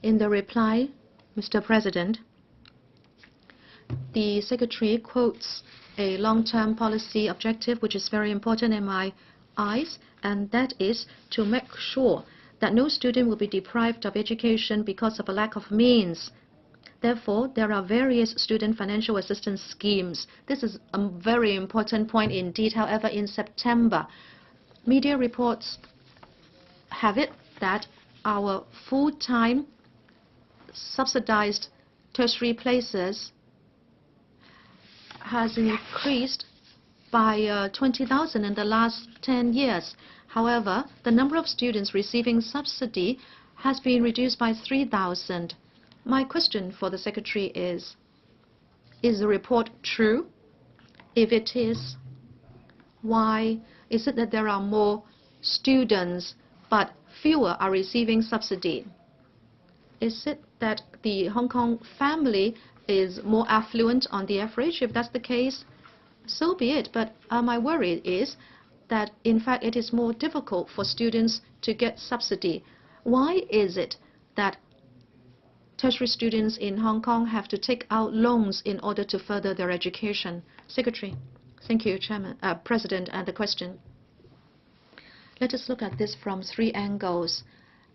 In the reply, Mr. President, the Secretary quotes a long-term policy objective which is very important in my eyes, and that is to make sure that no student will be deprived of education because of a lack of means. Therefore, there are various student financial assistance schemes. This is a very important point indeed. However, in September, media reports have it that our full-time subsidized tertiary places has increased by 20,000 in the last 10 years. However, the number of students receiving subsidy has been reduced by 3,000. My question for the Secretary is the report true? If it is, why is it that there are more students but fewer are receiving subsidy? Is it that the Hong Kong family is more affluent on the average? If that's the case, so be it. But my worry is that, in fact, it is more difficult for students to get subsidy. Why is it that tertiary students in Hong Kong have to take out loans in order to further their education? Secretary. Thank you, President, and the question. Let us look at this from 3 angles,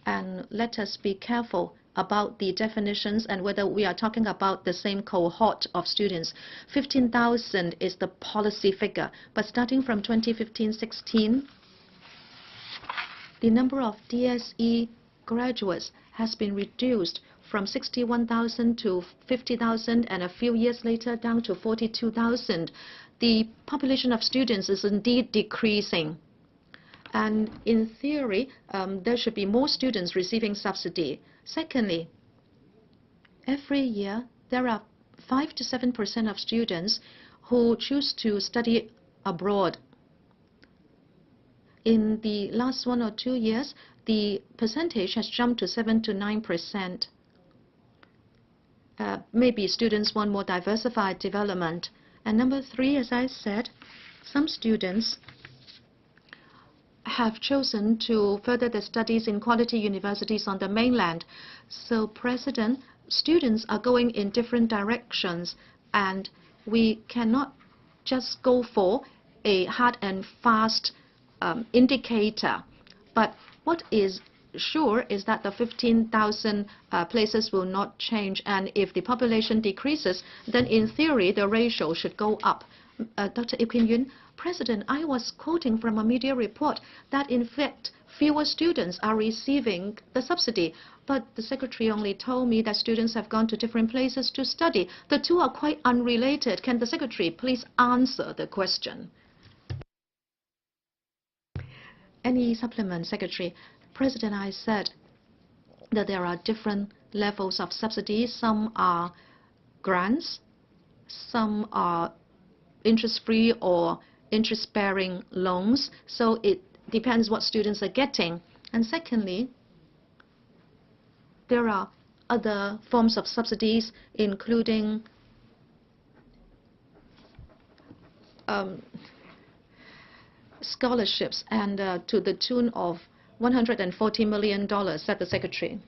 and let us be careful about the definitions and whether we are talking about the same cohort of students. 15,000 is the policy figure, but starting from 2015-16, the number of DSE graduates has been reduced from 61,000 to 50,000, and a few years later down to 42,000. The population of students is indeed decreasing. And in theory, there should be more students receiving subsidy. Secondly, every year there are 5 to 7% of students who choose to study abroad. In the last 1 or 2 years, the percentage has jumped to 7 to 9%. Maybe students want more diversified development. And number 3, as I said, some students have chosen to further their studies in quality universities on the mainland. So, President, students are going in different directions, and we cannot just go for a hard and fast indicator. But what is sure is that the 15,000 places will not change, and if the population decreases, then in theory the ratio should go up. Dr. Kin-yuen, President, I was quoting from a media report that in fact fewer students are receiving the subsidy, but the Secretary only told me that students have gone to different places to study. The two are quite unrelated. Can the Secretary please answer the question? Any supplement, Secretary? President, I said that there are different levels of subsidies. Some are grants, some are interest-free or interest-bearing loans. So it depends what students are getting. And secondly, there are other forms of subsidies, including scholarships, and to the tune of $140 million, said the Secretary.